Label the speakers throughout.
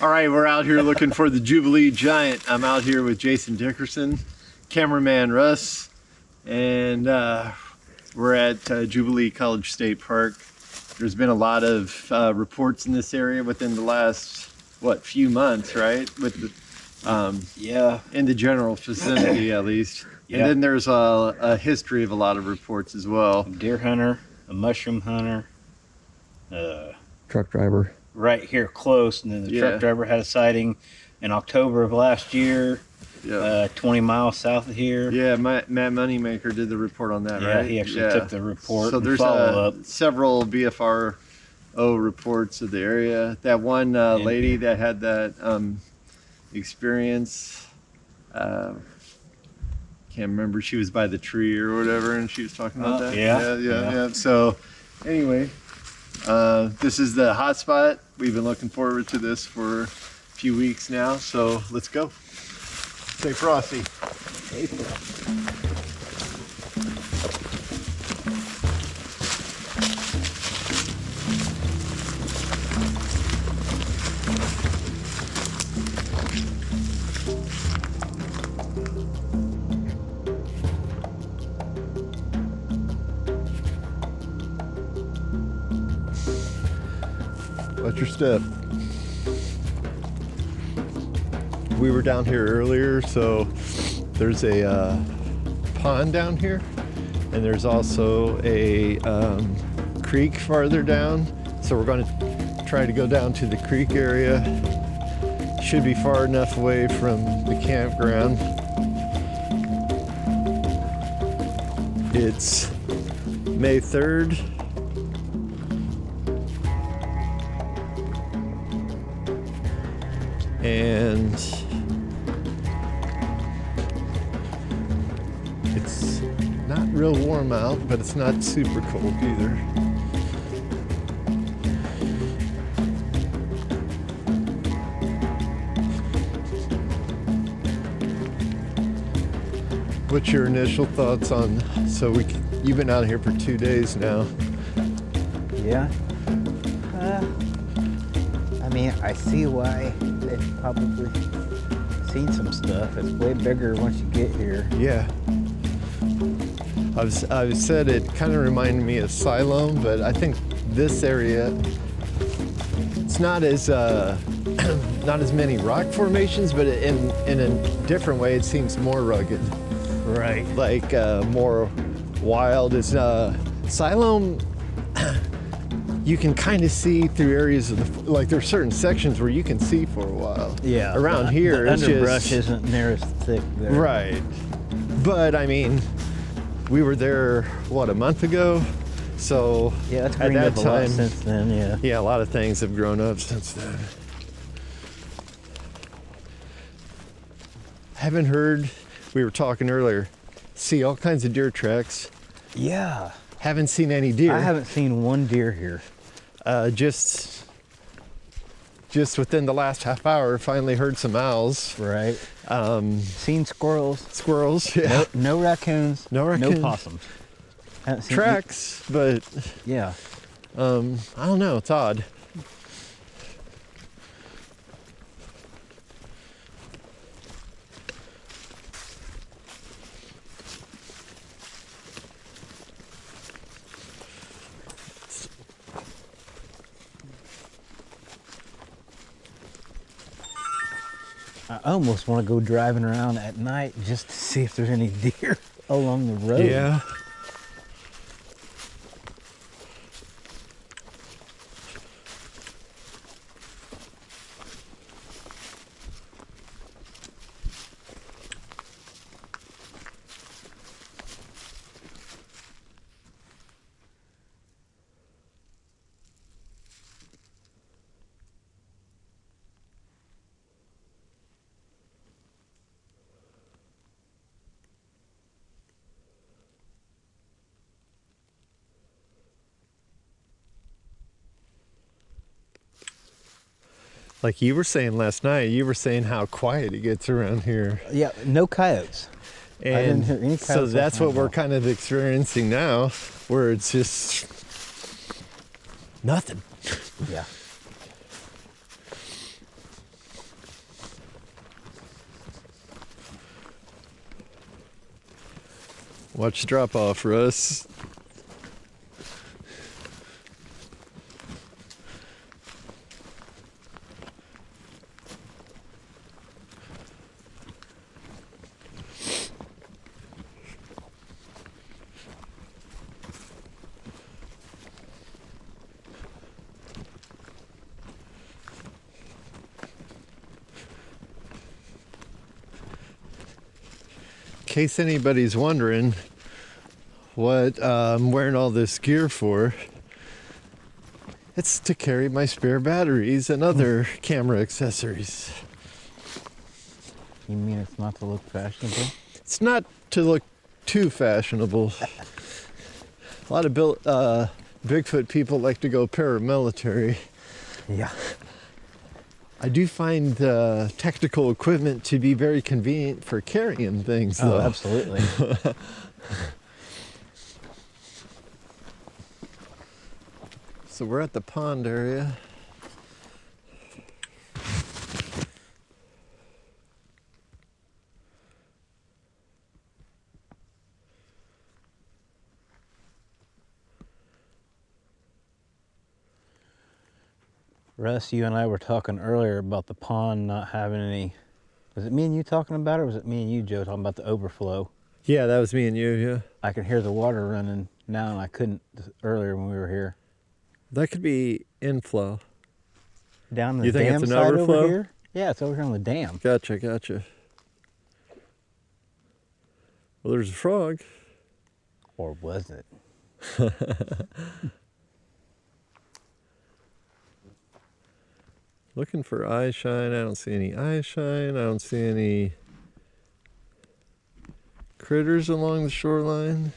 Speaker 1: All right, we're out here looking for the Jubilee Giant. I'm out here with Jason Dickerson, cameraman Russ, and we're at Jubilee College State Park. There's been a lot of reports in this area within the last, few months, right? With the,
Speaker 2: yeah,
Speaker 1: in the general vicinity at least.
Speaker 2: Yeah.
Speaker 1: And then there's a history of a lot of reports as well.
Speaker 2: Deer hunter, a mushroom hunter,
Speaker 3: Truck driver.
Speaker 2: right here close, and then the truck driver had a sighting in October of last year, 20 miles south of here.
Speaker 1: Yeah, Matt Moneymaker did the report on that, right?
Speaker 2: Yeah, he actually took the report.
Speaker 1: So
Speaker 2: and
Speaker 1: there's
Speaker 2: follow-up.
Speaker 1: several BFRO reports of the area. That one lady that had that experience, can't remember, she was by the tree or whatever, and she was talking about that. Yeah. So anyway, this is the hot spot. We've been looking forward to this for a few weeks now, so let's go. Stay frosty. Watch your step. We were down here earlier, so there's a pond down here, and there's also a creek farther down. So we're going to try to go down to the creek area. Should be far enough away from the campground. It's May 3rd. And it's not real warm out, but it's not super cold either. What's your initial thoughts on, you've been out here for 2 days now.
Speaker 4: Yeah. I mean, I see why they've probably seen some stuff. It's way bigger once you get here.
Speaker 1: Yeah. I've said it kind of reminded me of Siloam, but I think this area, it's not as not as many rock formations, but in a different way, it seems more rugged.
Speaker 4: Right.
Speaker 1: Like more wild. It's Siloam. You can kind of see through areas of like there's certain sections where you can see for a while.
Speaker 4: Yeah.
Speaker 1: Around here,
Speaker 4: the
Speaker 1: it's
Speaker 4: underbrush
Speaker 1: just,
Speaker 4: isn't near as thick there.
Speaker 1: Right. But I mean, we were there a month ago, so
Speaker 4: yeah, it's
Speaker 1: at
Speaker 4: greened
Speaker 1: that
Speaker 4: up a
Speaker 1: time,
Speaker 4: lot since then. Yeah.
Speaker 1: Yeah, a lot of things have grown up since then. Haven't heard. We were talking earlier. See all kinds of deer tracks.
Speaker 4: Yeah.
Speaker 1: Haven't seen any deer.
Speaker 4: I haven't seen one deer here.
Speaker 1: Just within the last half hour, finally heard some owls.
Speaker 4: Right. Seen squirrels.
Speaker 1: Squirrels, yeah.
Speaker 4: No raccoons.
Speaker 1: No raccoons.
Speaker 4: No possums. Haven't seen
Speaker 1: Tracks, but
Speaker 4: yeah.
Speaker 1: I don't know. It's odd.
Speaker 4: I almost want to go driving around at night just to see if there's any deer along the road.
Speaker 1: Yeah. Like you were saying last night, you were saying how quiet it gets around here.
Speaker 4: Yeah, no coyotes.
Speaker 1: And
Speaker 4: I didn't hear any coyotes.
Speaker 1: so that's what we're kind of experiencing now, where it's just nothing.
Speaker 4: Yeah.
Speaker 1: Watch drop off, Russ. In case anybody's wondering what I'm wearing all this gear for, it's to carry my spare batteries and other camera accessories.
Speaker 4: You mean it's not to look fashionable?
Speaker 1: It's not to look too fashionable. A lot of Bigfoot people like to go paramilitary.
Speaker 4: Yeah.
Speaker 1: I do find technical equipment to be very convenient for carrying things, though.
Speaker 4: Oh, absolutely.
Speaker 1: So we're at the pond area.
Speaker 4: Russ, you and I were talking earlier about the pond not having any. Was it me and you talking about it, or was it me and you, Joe, talking about the overflow?
Speaker 1: Yeah, that was me and you, yeah.
Speaker 4: I can hear the water running now, and I couldn't earlier when we were here.
Speaker 1: That could be inflow.
Speaker 4: Down the
Speaker 1: You think
Speaker 4: dam
Speaker 1: it's an
Speaker 4: side
Speaker 1: overflow?
Speaker 4: over here? Yeah, it's over here on the dam.
Speaker 1: Gotcha, gotcha. Well, there's a frog.
Speaker 4: Or was it?
Speaker 1: Looking for eye shine. I don't see any eye shine. I don't see any critters along the shoreline.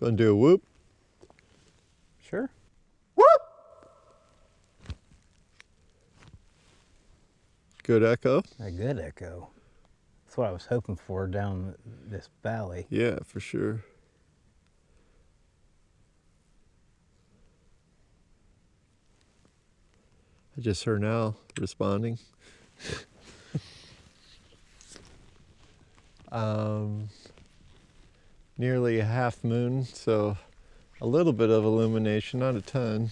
Speaker 1: Gonna do a whoop.
Speaker 4: Sure.
Speaker 1: Whoop! Good echo.
Speaker 4: A good echo. That's what I was hoping for down this valley.
Speaker 1: Yeah, for sure. I just heard Al responding. Nearly a half moon, so a little bit of illumination, not a ton.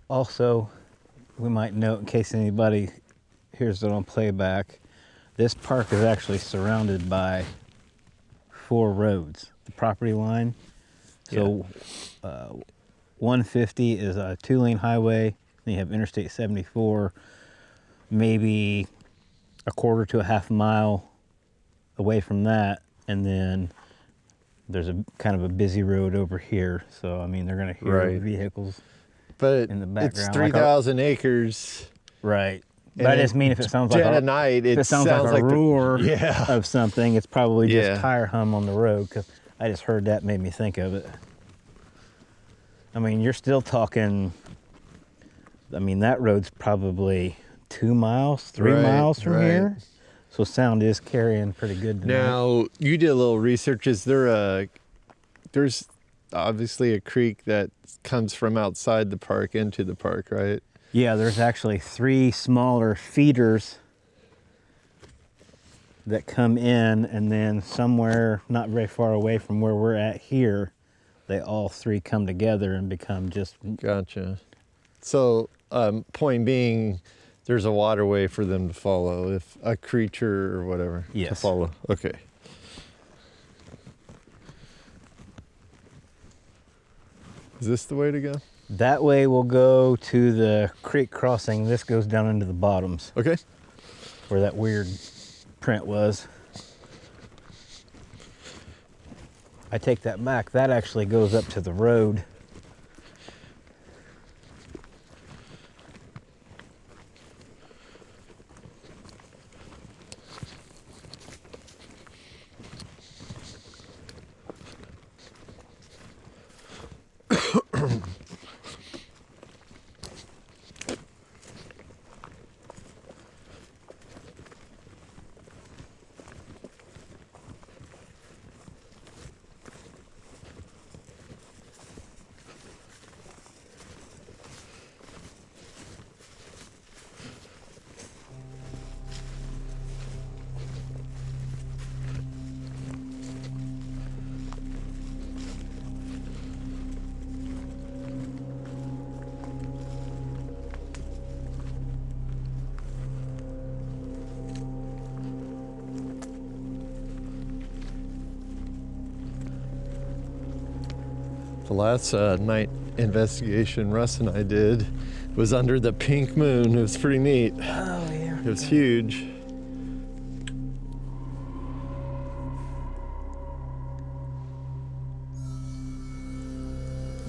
Speaker 4: Also, we might note, in case anybody hears it on playback, this park is actually surrounded by 4 roads. The property line. So 150 is a 2-lane highway. Then you have Interstate 74, maybe a quarter to a half mile away from that, and then there's a kind of a busy road over here. So I mean, they're going to hear vehicles.
Speaker 1: But
Speaker 4: in the background,
Speaker 1: it's 3,000 acres.
Speaker 4: Right. But I just mean if it sounds like
Speaker 1: dead at night, it
Speaker 4: sounds like a roar
Speaker 1: yeah.
Speaker 4: of something, it's probably just tire hum on the road, because I just heard that, made me think of it. I mean, you're still talking, I mean, that road's probably 2 miles, 3 miles from here. So sound is carrying pretty good tonight.
Speaker 1: Now, you did a little research. Is there there's obviously a creek that comes from outside the park into the park, right?
Speaker 4: Yeah, there's actually 3 smaller feeders that come in, and then somewhere not very far away from where we're at here, they all 3 come together and become just...
Speaker 1: Gotcha. So, point being, there's a waterway for them to follow, if a creature or whatever to follow. Okay. Is this the way to go?
Speaker 4: That way we'll go to the creek crossing. This goes down into the bottoms.
Speaker 1: Okay.
Speaker 4: Where that weird print was. I take that back. That actually goes up to the road.
Speaker 1: The last night investigation Russ and I did was under the pink moon. It was pretty neat.
Speaker 4: Oh, yeah.
Speaker 1: It was huge.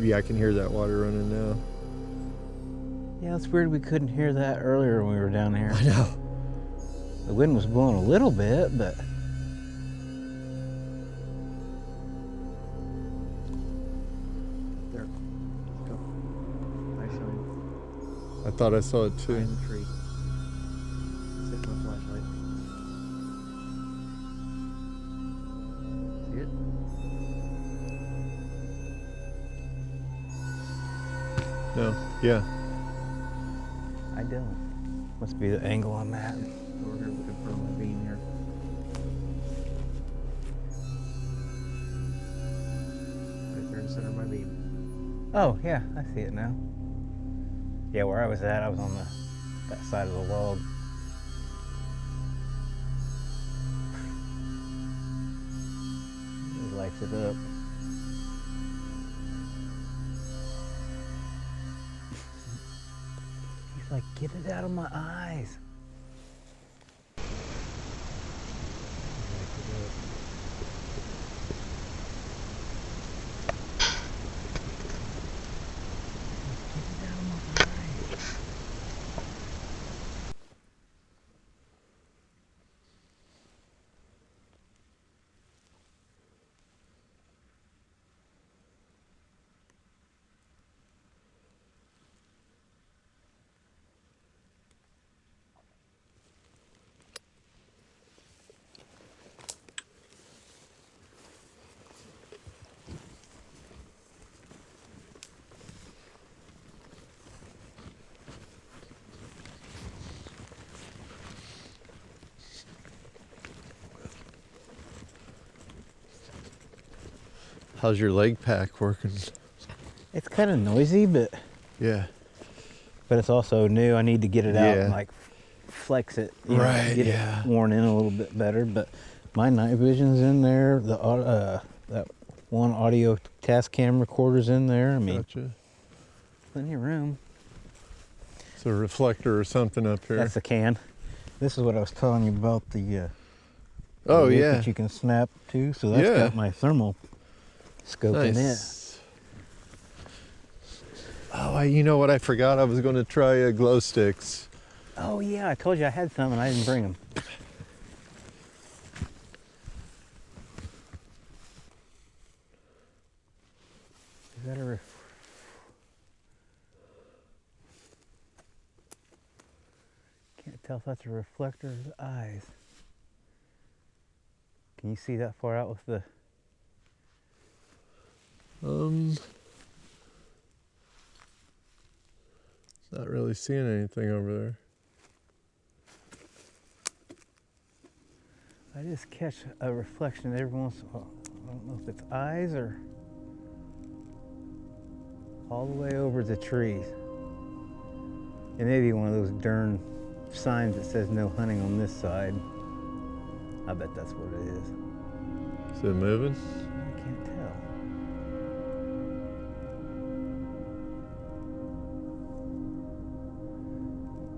Speaker 1: Yeah, I can hear that water running now.
Speaker 4: Yeah, it's weird we couldn't hear that earlier when we were down here.
Speaker 1: I know.
Speaker 4: The wind was blowing a little bit, but...
Speaker 3: There. Go. I show you.
Speaker 1: I thought I saw it too.
Speaker 3: Behind the tree. Sit my flashlight. See it?
Speaker 1: No. Yeah.
Speaker 4: I don't. Must be the angle I'm at.
Speaker 3: We're here looking for my beam here. Right there in the center of my beam.
Speaker 4: Oh, yeah, I see it now. Yeah, where I was at, I was on that side of the log. It lights it up. He's like, get it out of my eyes.
Speaker 1: How's your leg pack working?
Speaker 4: It's kind of noisy, but
Speaker 1: Yeah.
Speaker 4: it's also new. I need to get it out and like flex it, you know,
Speaker 1: Right,
Speaker 4: get
Speaker 1: yeah.
Speaker 4: it worn in a little bit better. But my night vision's in there. That one audio task cam recorder's in there. I mean,
Speaker 1: Gotcha.
Speaker 4: plenty of room.
Speaker 1: It's a reflector or something up here.
Speaker 4: That's a can. This is what I was telling you about the
Speaker 1: Oh,
Speaker 4: the
Speaker 1: yeah.
Speaker 4: that you can snap to. So that's
Speaker 1: Yeah.
Speaker 4: got my thermal scope in it.
Speaker 1: Nice. Oh, you know what? I forgot I was going to try glow sticks.
Speaker 4: Oh yeah, I told you I had some and I didn't bring them. Is that a Can't tell if that's a reflector or the eyes. Can you see that far out with the...
Speaker 1: Not really seeing anything over there.
Speaker 4: I just catch a reflection every once in a while. I don't know if it's eyes or all the way over the trees. It may be one of those darn signs that says no hunting on this side. I bet that's what it is.
Speaker 1: Is it moving?
Speaker 4: I can't tell.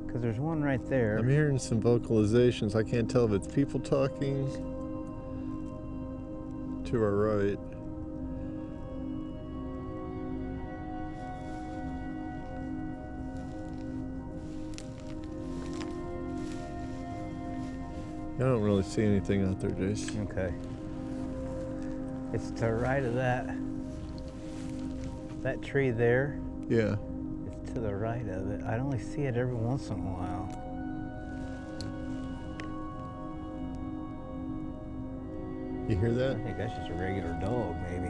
Speaker 4: Because there's one right there.
Speaker 1: I'm hearing some vocalizations. I can't tell if it's people talking to our right. I don't really see anything out there, Jason.
Speaker 4: Okay. It's to the right of that tree there.
Speaker 1: Yeah.
Speaker 4: It's to the right of it. I only see it every once in a while.
Speaker 1: You hear
Speaker 4: I
Speaker 1: that?
Speaker 4: think that's just a regular dog, maybe.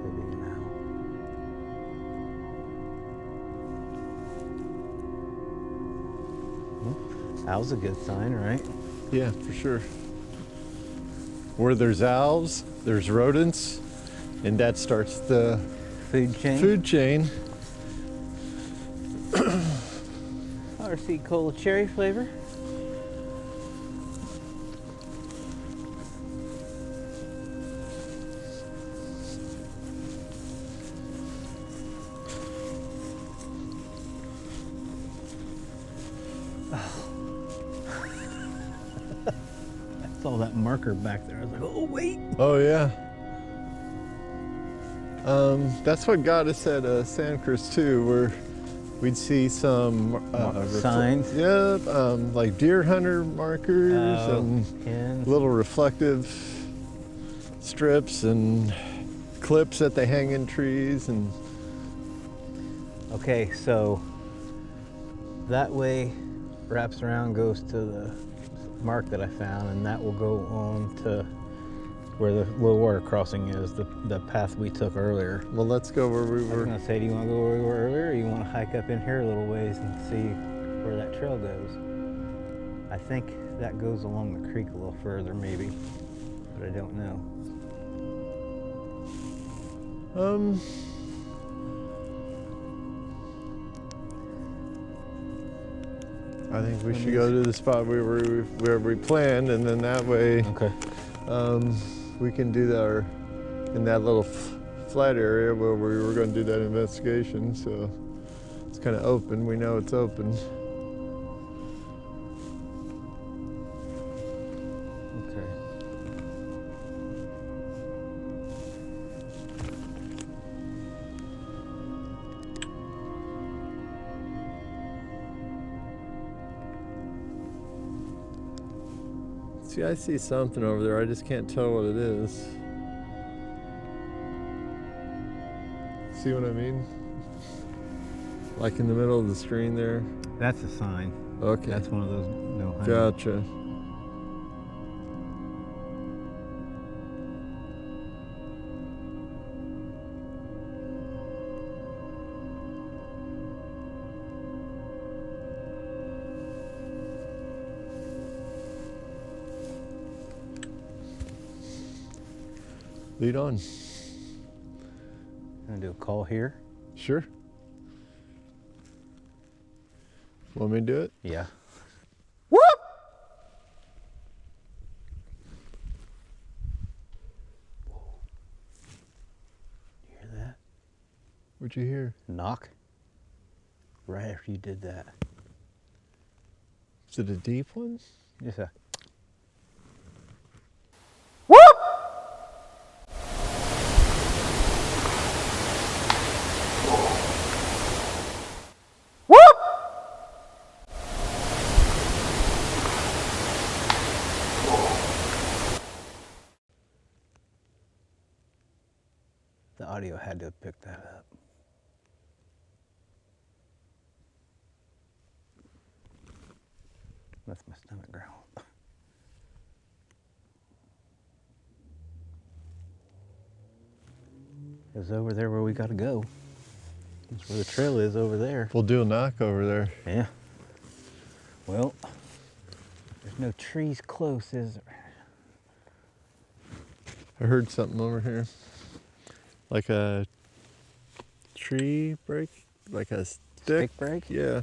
Speaker 4: Could be an owl. Owl's a good sign, right?
Speaker 1: Yeah, for sure. Where there's owls, there's rodents, and that starts the
Speaker 4: Food chain.
Speaker 1: food chain.
Speaker 4: RC Cola cherry flavor. saw that marker back there. I was like, oh wait.
Speaker 1: Oh yeah. That's what got us at Sandcrest too, where we'd see some
Speaker 4: signs.
Speaker 1: Yeah, like deer hunter markers and
Speaker 4: pins.
Speaker 1: little reflective strips and clips that they hang in trees. And
Speaker 4: okay, so that way wraps around, goes to the mark that I found, and that will go on to where the low water crossing is, the path we took earlier.
Speaker 1: well, let's go where we
Speaker 4: I was
Speaker 1: were.
Speaker 4: gonna say, do you want to go where we were earlier, or you want to hike up in here a little ways and see where that trail goes? I think that goes along the creek a little further, maybe, but I don't know.
Speaker 1: I think we should go to the spot where we planned, and then that way
Speaker 4: Okay.
Speaker 1: we can do our in that little flat area where we were going to do that investigation. So it's kind of open. We know it's open.
Speaker 4: Okay.
Speaker 1: See, I see something over there. I just can't tell what it is. See what I mean? Like in the middle of the screen there.
Speaker 4: That's a sign.
Speaker 1: Okay.
Speaker 4: That's one of those no hunting.
Speaker 1: Gotcha. Lead on.
Speaker 4: Gonna do a call here.
Speaker 1: Sure. Want me to do it?
Speaker 4: Yeah. You hear that?
Speaker 1: What'd you hear?
Speaker 4: Knock. Right after you did that.
Speaker 1: Is it a deep one?
Speaker 4: Just a. The audio had to have picked that up. That's my stomach growl. It's over there where we gotta go. That's where the trail is, over there.
Speaker 1: We'll do a knock over there.
Speaker 4: Yeah. Well, there's no trees close, is there?
Speaker 1: I heard something over here. Like a tree break? Like a stick?
Speaker 4: Stick break?
Speaker 1: Yeah.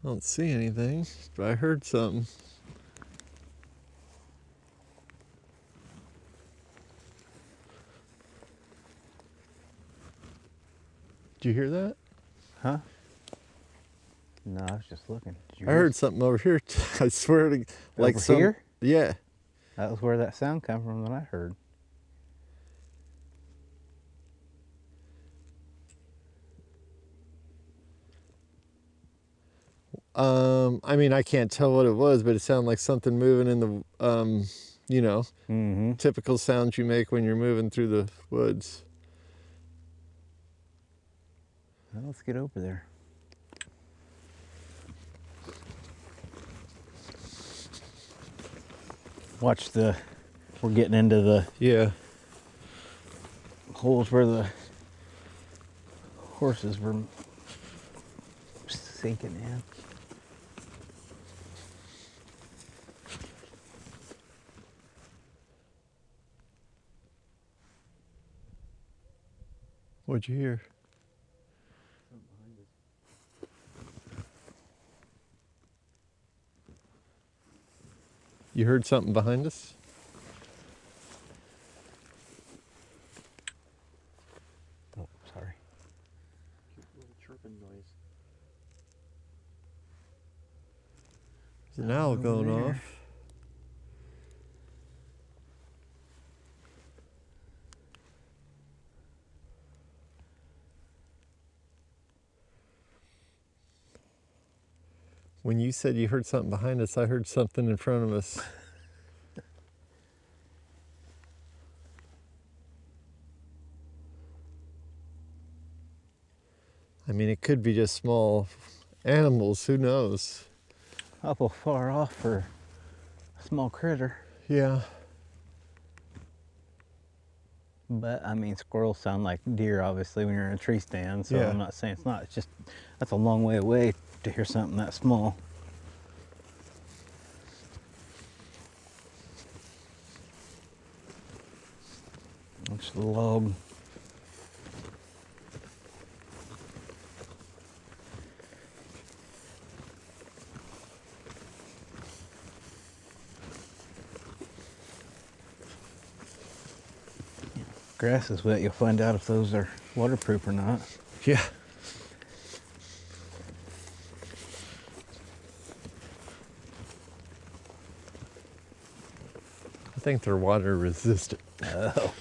Speaker 1: I don't see anything, but I heard something. Did you hear that?
Speaker 4: Huh? No, I was just looking. Did you
Speaker 1: I heard something over here. I swear to, like
Speaker 4: Over
Speaker 1: some.
Speaker 4: here?
Speaker 1: Yeah.
Speaker 4: That was where that sound came from that I heard.
Speaker 1: I mean, I can't tell what it was, but it sounded like something moving in the, you know,
Speaker 4: Mm-hmm.
Speaker 1: typical sounds you make when you're moving through the woods.
Speaker 4: Well, let's get over there. Watch the, we're getting into the
Speaker 1: Yeah.
Speaker 4: holes where the horses were sinking in.
Speaker 1: What'd you hear? You heard something behind us?
Speaker 4: Oh, sorry.
Speaker 3: A little chirping noise.
Speaker 1: There's an owl
Speaker 4: Over
Speaker 1: going
Speaker 4: there.
Speaker 1: off. When you said you heard something behind us, I heard something in front of us. I mean, it could be just small animals, who knows?
Speaker 4: Awful far off for a small critter.
Speaker 1: Yeah.
Speaker 4: But I mean, squirrels sound like deer, obviously, when you're in a tree stand. So
Speaker 1: Yeah.
Speaker 4: I'm not saying it's not. It's just that's a long way away to hear something that small. It's the log. Grass is wet. You'll find out if those are waterproof or not.
Speaker 1: Yeah. I think they're water resistant.
Speaker 4: Oh.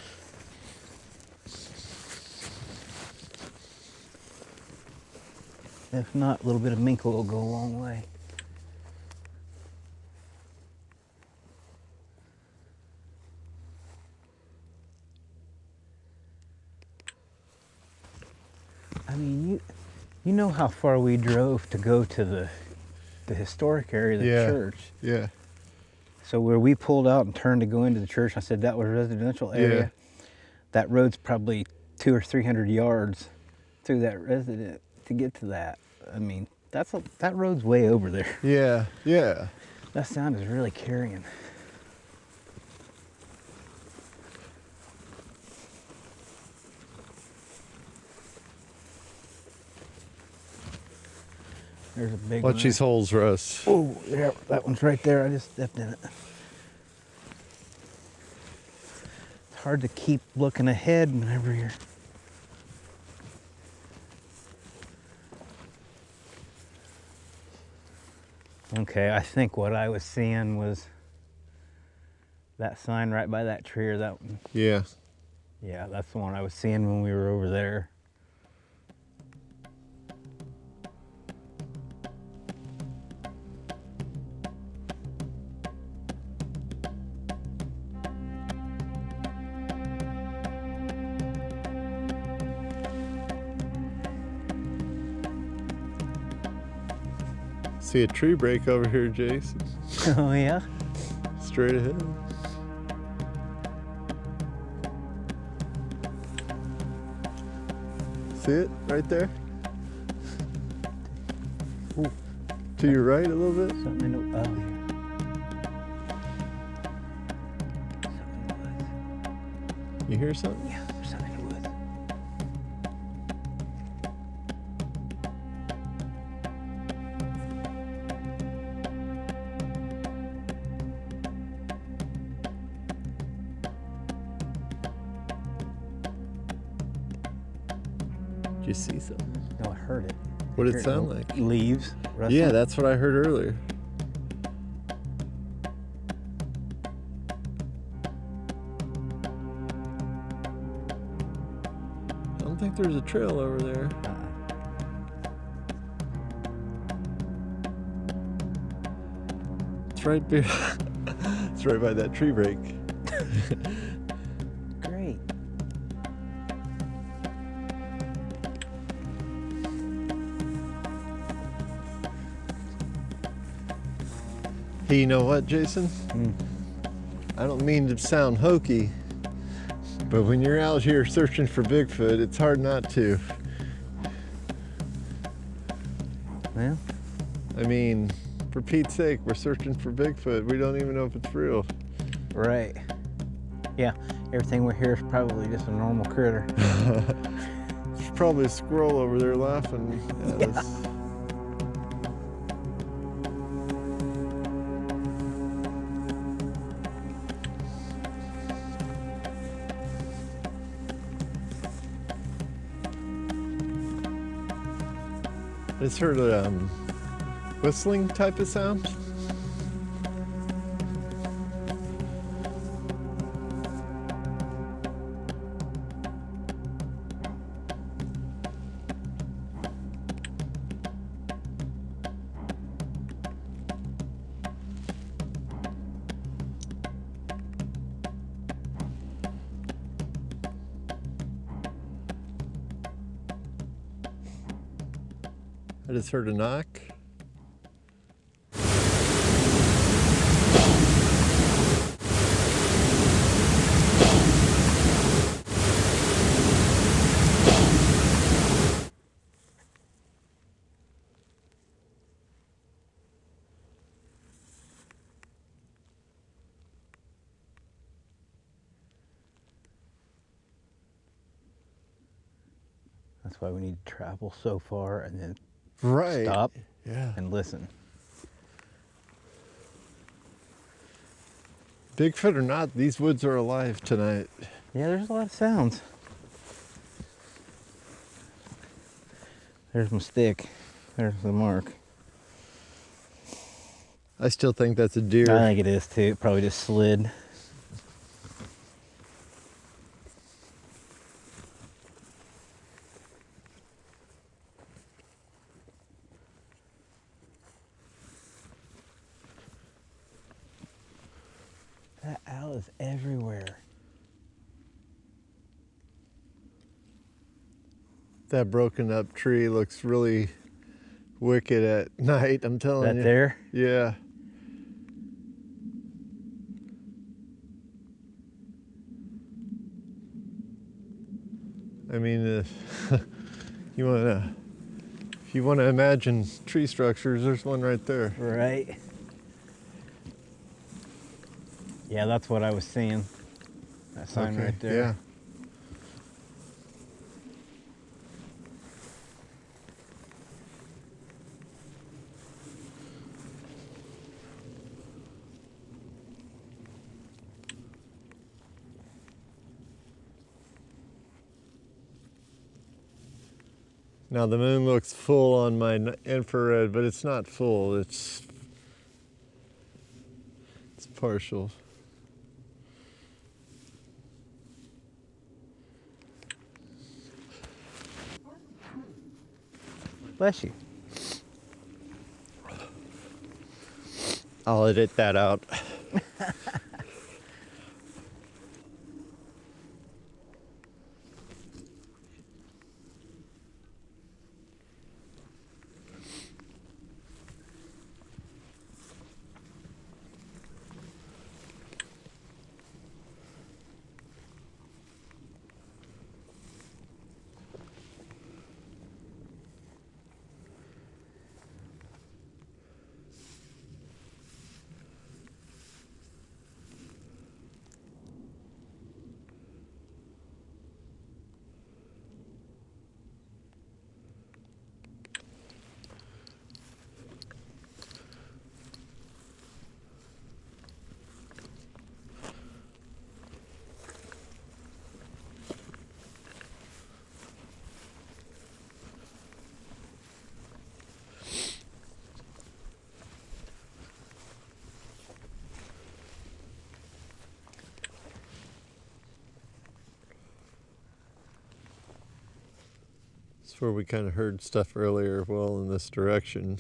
Speaker 4: If not, a little bit of mink will go a long way. I mean, you know how far we drove to go to the historic area of the
Speaker 1: Yeah.
Speaker 4: church.
Speaker 1: Yeah.
Speaker 4: So where we pulled out and turned to go into the church, I said that was a residential area. That road's probably 200 or 300 yards through that resident to get to that. I mean, that road's way over there.
Speaker 1: Yeah. Yeah.
Speaker 4: That sound is really carrying. There's a big one.
Speaker 1: Watch these holes, Russ.
Speaker 4: Oh, yeah, that one's right there. I just stepped in it. It's hard to keep looking ahead whenever you're. Okay, I think what I was seeing was that sign right by that tree, or that one.
Speaker 1: Yeah.
Speaker 4: Yeah, that's the one I was seeing when we were over there.
Speaker 1: See a tree break over here, Jason.
Speaker 4: Oh, yeah?
Speaker 1: Straight ahead. See it right there?
Speaker 4: Ooh.
Speaker 1: To your right a little bit?
Speaker 4: Something in the, oh, yeah. Something in the woods.
Speaker 1: You hear something?
Speaker 4: Yeah, there's something in the woods.
Speaker 1: Did you see something?
Speaker 4: No, I heard it.
Speaker 1: What did it
Speaker 4: Heard
Speaker 1: sound
Speaker 4: little
Speaker 1: like?
Speaker 4: Leaves. Rustling.
Speaker 1: Yeah, that's what I heard earlier. I don't think there's a trail over there. It's right by, it's right by that tree break.
Speaker 4: Great.
Speaker 1: Hey, you know what, Jason? I don't mean to sound hokey, but when you're out here searching for Bigfoot, it's hard not to.
Speaker 4: Yeah.
Speaker 1: I mean, for Pete's sake, we're searching for Bigfoot. We don't even know if it's real.
Speaker 4: Right. Yeah, everything we hear is probably just a normal critter.
Speaker 1: There's probably a squirrel over there laughing at us. I just heard a whistling type of sound. I just heard a knock.
Speaker 4: That's why we need to travel so far and then
Speaker 1: Right.
Speaker 4: stop
Speaker 1: Yeah.
Speaker 4: and listen.
Speaker 1: Bigfoot or not, these woods are alive tonight.
Speaker 4: Yeah, there's a lot of sounds. There's my stick. There's the mark.
Speaker 1: I still think that's a deer.
Speaker 4: I think it is too. It probably just slid. That owl is everywhere.
Speaker 1: That broken up tree looks really wicked at night, I'm telling
Speaker 4: That
Speaker 1: you.
Speaker 4: there?
Speaker 1: Yeah. I mean, if you want to imagine tree structures, there's one right there.
Speaker 4: Right. Yeah, that's what I was seeing. That sign
Speaker 1: Okay,
Speaker 4: right there.
Speaker 1: Yeah. Now the moon looks full on my infrared, but it's not full. It's partial.
Speaker 4: Bless you.
Speaker 1: I'll edit that out. That's where we kind of heard stuff earlier, well, in this direction.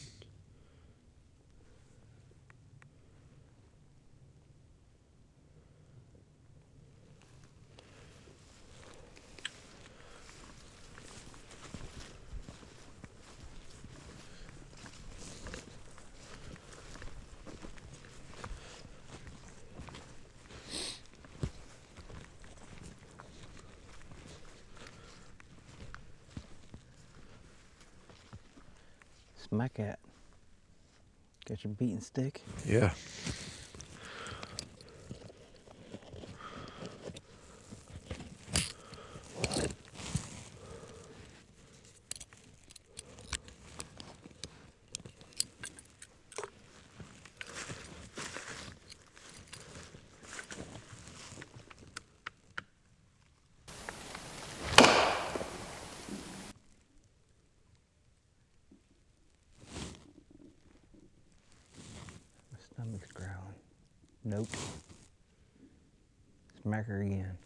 Speaker 4: smack at. Got your beating stick?
Speaker 1: Yeah.
Speaker 4: My stomach's growling. Nope. Smack her again.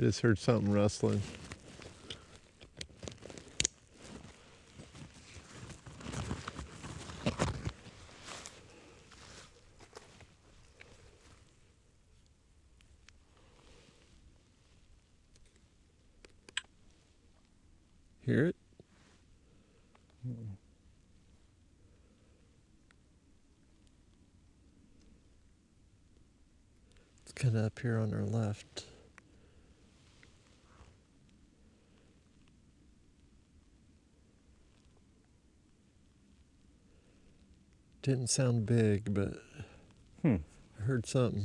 Speaker 1: I just heard something rustling. Hear it? It's kind of up here on our left. Didn't sound big, but I heard something.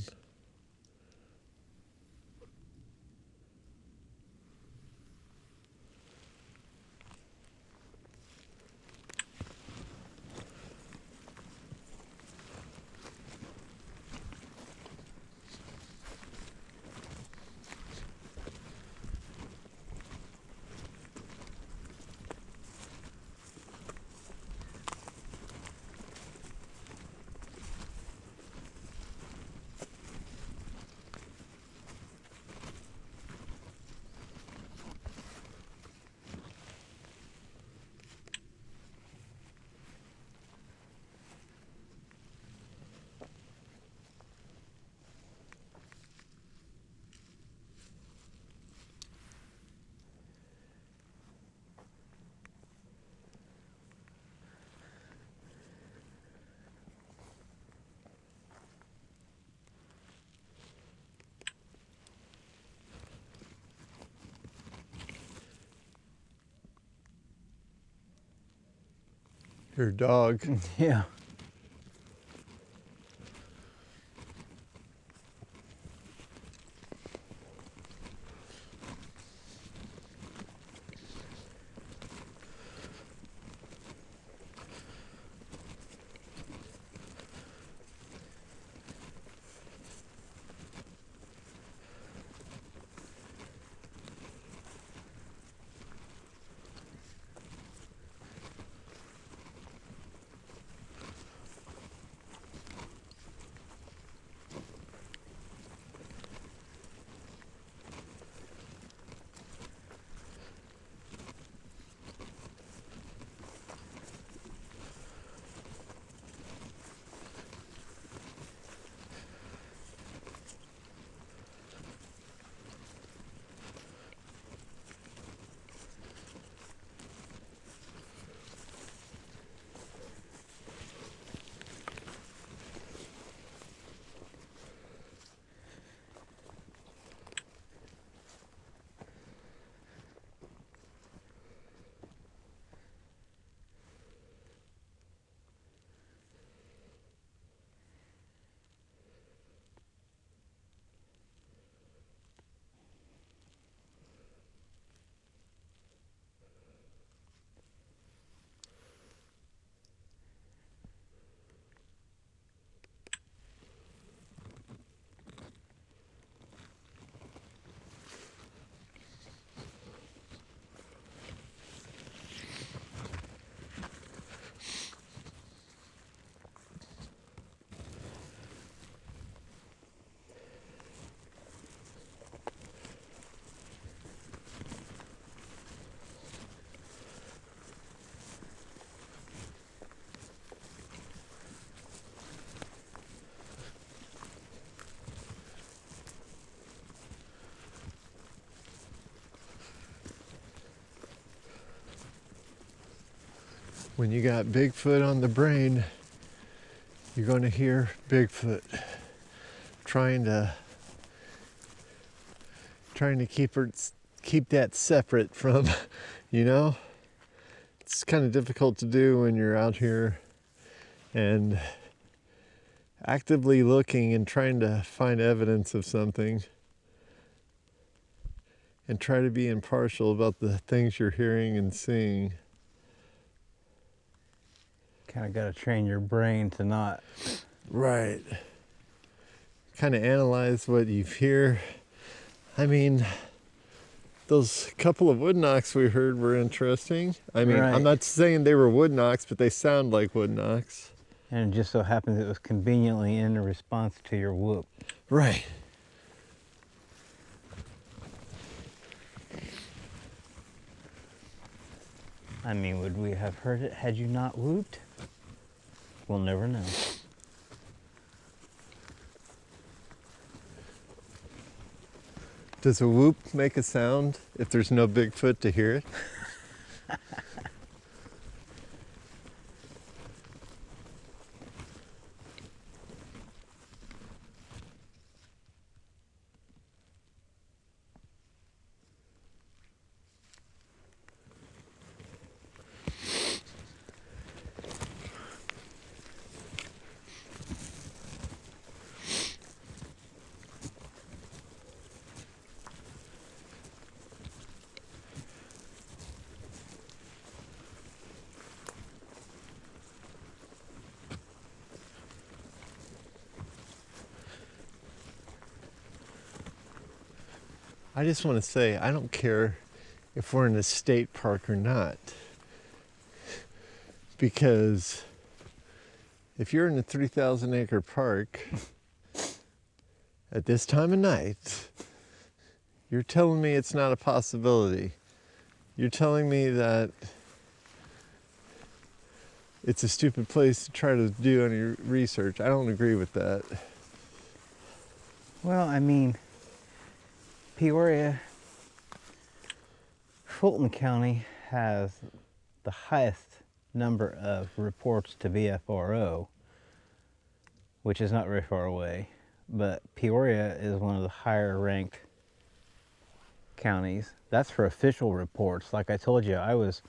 Speaker 1: Your dog.
Speaker 4: Yeah.
Speaker 1: When you got Bigfoot on the brain, you're going to hear Bigfoot trying to keep that separate from, you know? It's kind of difficult to do when you're out here and actively looking and trying to find evidence of something and try to be impartial about the things you're hearing and seeing.
Speaker 4: Kind of got to train your brain to not.
Speaker 1: Right. Kind of analyze what you hear. I mean, those couple of wood knocks we heard were interesting. I mean,
Speaker 4: Right.
Speaker 1: I'm not saying they were wood knocks, but they sound like wood knocks.
Speaker 4: And it just so happens it was conveniently in response to your whoop.
Speaker 1: Right.
Speaker 4: I mean, would we have heard it had you not whooped? We'll never know.
Speaker 1: Does a whoop make a sound if there's no Bigfoot to hear it? I just want to say, I don't care if we're in a state park or not. Because if you're in a 3,000 acre park at this time of night, you're telling me it's not a possibility. You're telling me that it's a stupid place to try to do any research. I don't agree with that.
Speaker 4: Well, I mean, Peoria, Fulton County has the highest number of reports to BFRO, which is not very far away, but Peoria is one of the higher ranked counties. That's for official reports. Like I told you, I was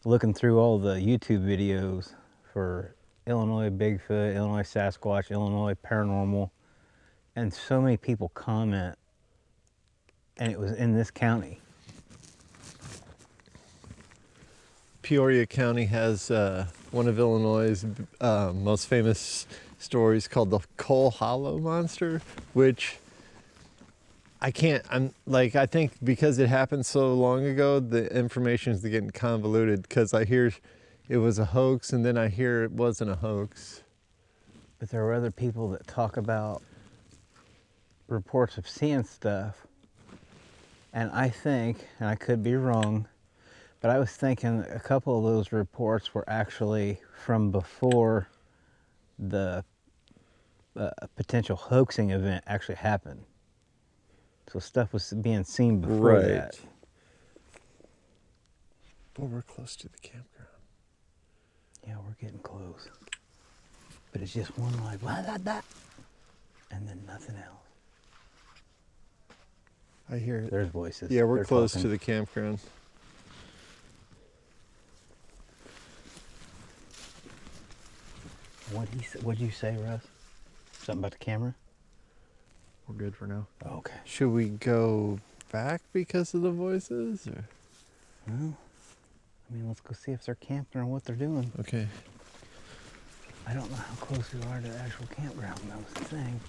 Speaker 4: looking through all the YouTube videos for Illinois Bigfoot, Illinois Sasquatch, Illinois Paranormal, and so many people comment, and it was in this county.
Speaker 1: Peoria County has one of Illinois' most famous stories called the Coal Hollow Monster, which I think because it happened so long ago, the information is getting convoluted, because I hear it was a hoax and then I hear it wasn't a hoax.
Speaker 4: But there were other people that talk about reports of seeing stuff, and I think, and I could be wrong, but I was thinking a couple of those reports were actually from before the potential hoaxing event actually happened. So stuff was being seen before that.
Speaker 1: But we're close to the campground.
Speaker 4: Yeah, we're getting close. But it's just one like, blah, blah, blah, and then nothing else.
Speaker 1: I hear it.
Speaker 4: There's voices.
Speaker 1: Yeah, we're
Speaker 4: They're
Speaker 1: close
Speaker 4: talking.
Speaker 1: to the campground.
Speaker 4: What'd you say, Russ? Something about the camera?
Speaker 3: We're good for now.
Speaker 4: Oh, okay.
Speaker 1: Should we go back because of the voices? Or?
Speaker 4: Well, I mean, let's go see if they're camping or what they're doing.
Speaker 1: Okay.
Speaker 4: I don't know how close we are to the actual campground, that was the thing.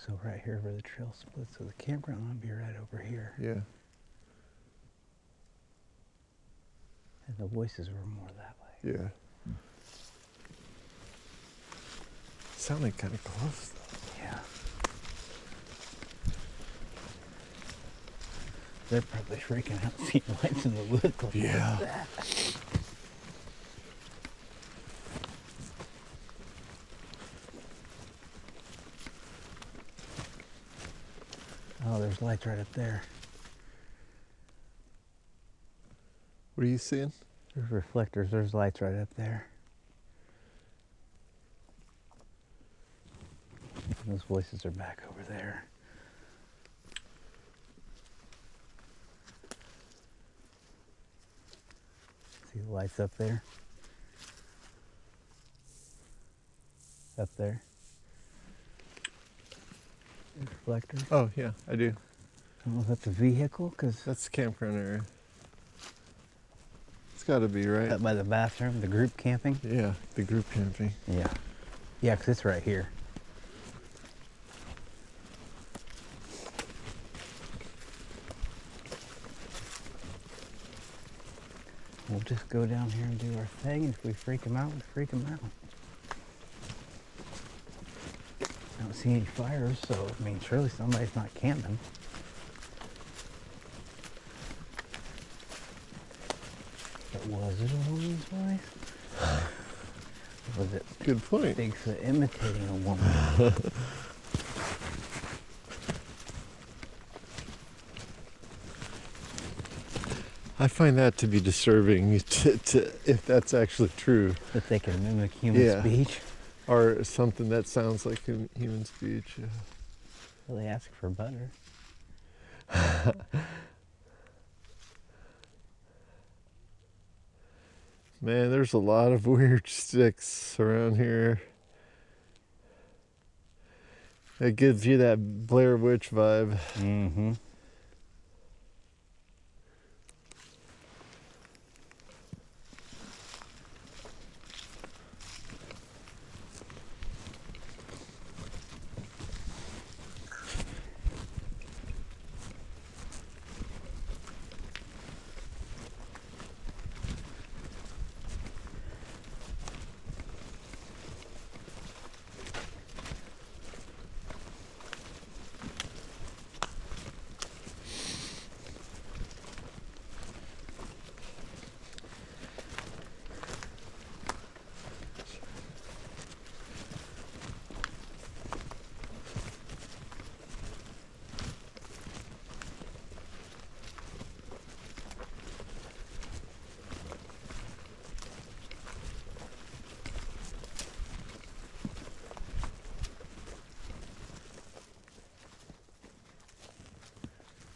Speaker 4: So right here where the trail splits, so the campground will be right over here.
Speaker 1: Yeah.
Speaker 4: And the voices were more that way.
Speaker 1: Yeah. Sounded kind of close though.
Speaker 4: Yeah. They're probably freaking out seeing lights in the woods. Like,
Speaker 1: Yeah.
Speaker 4: "What's that?" Oh, there's lights right up there.
Speaker 1: What are you seeing?
Speaker 4: There's reflectors. There's lights right up there. And those voices are back over there. See the lights up there? Up there. Reflectors.
Speaker 1: Oh, yeah, I do.
Speaker 4: I don't know if that's a vehicle, because
Speaker 1: That's the campground area. It's got to be, right?
Speaker 4: up by the bathroom, the group camping.
Speaker 1: Yeah, the group camping.
Speaker 4: Yeah. Yeah, because it's right here. We'll just go down here and do our thing. If we freak them out, we freak them out. I don't see any fires, so I mean, surely somebody's not camping. But was it a woman's voice? Or was it
Speaker 1: Good point.
Speaker 4: Bigfoot imitating a woman?
Speaker 1: I find that to be disturbing if that's actually true.
Speaker 4: That they can mimic human
Speaker 1: Yeah.
Speaker 4: speech?
Speaker 1: Or something that sounds like human speech. Yeah.
Speaker 4: Well, they ask for butter.
Speaker 1: Man, there's a lot of weird sticks around here. It gives you that Blair Witch vibe.
Speaker 4: Mm-hmm.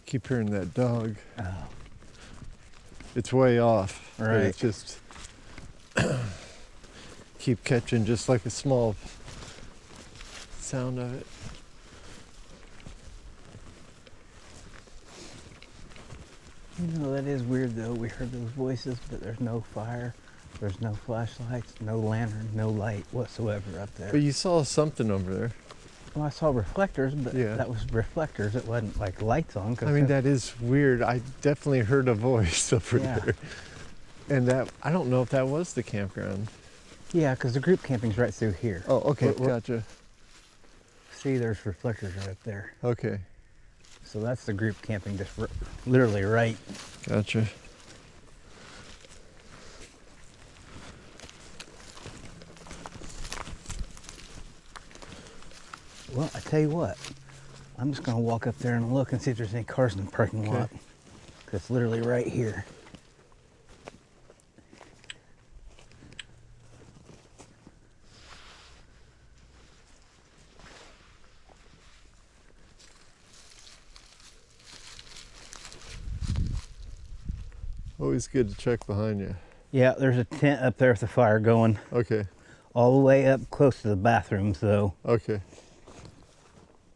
Speaker 1: Keep hearing that dog.
Speaker 4: Oh.
Speaker 1: It's way off. but
Speaker 4: Right.
Speaker 1: It's just keep catching just like a small sound of it.
Speaker 4: You know, that is weird though. We heard those voices, but there's no fire, there's no flashlights, no lantern, no light whatsoever up there.
Speaker 1: But you saw something over there.
Speaker 4: Well, I saw reflectors, but
Speaker 1: Yeah.
Speaker 4: that was reflectors. It wasn't like lights on. 'Cause
Speaker 1: I mean, that is weird. I definitely heard a voice over
Speaker 4: Yeah.
Speaker 1: there. And that, I don't know if that was the campground.
Speaker 4: Yeah, because the group camping's right through here.
Speaker 1: Oh, okay,
Speaker 4: We're-
Speaker 1: gotcha.
Speaker 4: See, there's reflectors right up there.
Speaker 1: Okay,
Speaker 4: So that's the group camping, just literally right.
Speaker 1: gotcha.
Speaker 4: Well, I tell you what, I'm just gonna walk up there and look and see if there's any cars in the parking
Speaker 1: Okay.
Speaker 4: lot. 'Cause it's literally right here.
Speaker 1: Always good to check behind you.
Speaker 4: Yeah, there's a tent up there with the fire going
Speaker 1: Okay,
Speaker 4: all the way up close to the bathrooms though.
Speaker 1: okay.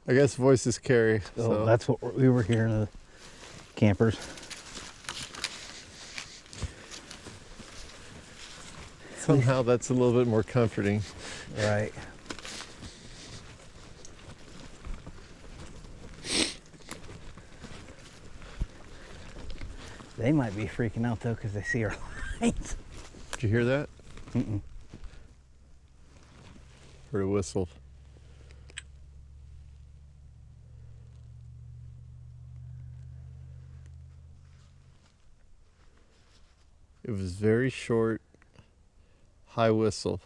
Speaker 1: I guess voices carry.
Speaker 4: So that's what we were hearing, the campers.
Speaker 1: Somehow that's a little bit more comforting.
Speaker 4: Right. They might be freaking out though because they see our lights.
Speaker 1: Did you hear that?
Speaker 4: Mm-mm.
Speaker 1: Heard a whistle. It was very short, high whistle.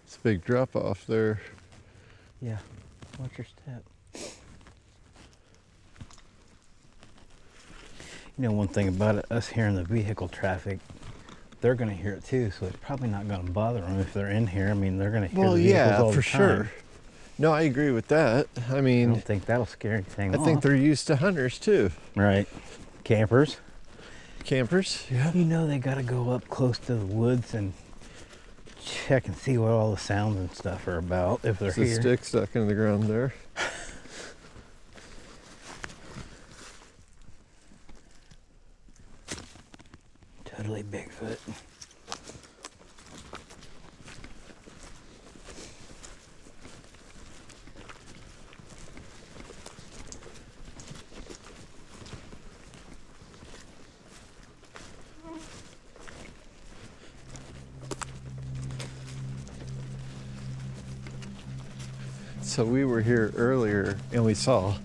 Speaker 1: It's a big drop off there.
Speaker 4: Yeah, watch your step. You know, one thing about it, us hearing the vehicle traffic, they're going to hear it too, so it's probably not going to bother them if they're in here. I mean, they're going to hear the vehicles all the time.
Speaker 1: For sure. No, I agree with that. I mean,
Speaker 4: I don't think that'll scare anything
Speaker 1: I
Speaker 4: off.
Speaker 1: think they're used to hunters too.
Speaker 4: Right. Campers.
Speaker 1: Campers, yeah.
Speaker 4: You know they got to go up close to the woods and check and see what all the sounds and stuff are about if they're
Speaker 1: There's
Speaker 4: here.
Speaker 1: a stick stuck in the ground there.
Speaker 4: Totally Bigfoot.
Speaker 1: So we were here earlier and we saw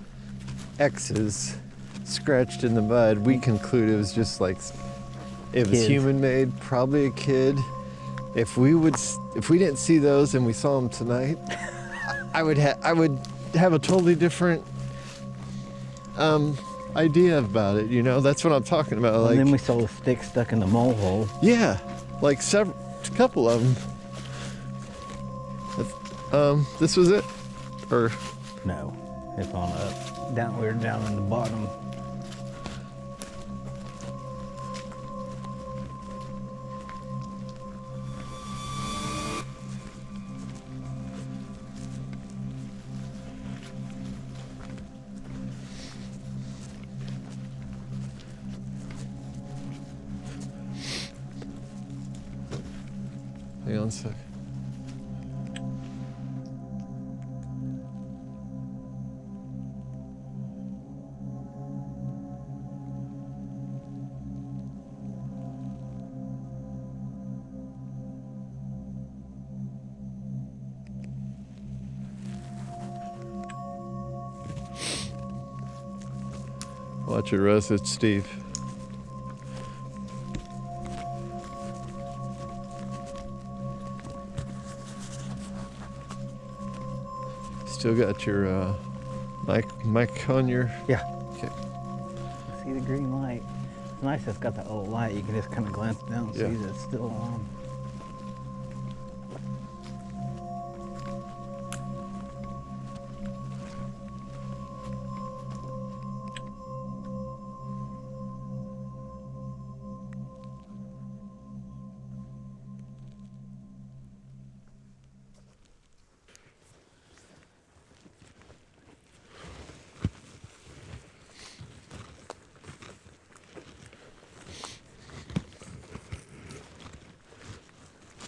Speaker 1: X's scratched in the mud. We concluded it was just like, it was
Speaker 4: Kids.
Speaker 1: human made, probably a kid. If we didn't see those and we saw them tonight, I would have a totally different idea about it. You know, that's what I'm talking about. Like,
Speaker 4: And then we saw the stick stuck in the mole hole.
Speaker 1: yeah, like a couple of them. This was it, or
Speaker 4: No, it's on up. We were down in the bottom.
Speaker 1: hang on a sec. Watch it, Russ. It's Steve. Still got your mic on your...
Speaker 4: Yeah.
Speaker 1: Okay.
Speaker 4: See the green light. It's nice it's got that little light. You can just kind of glance down and
Speaker 1: Yeah.
Speaker 4: see that it's still on.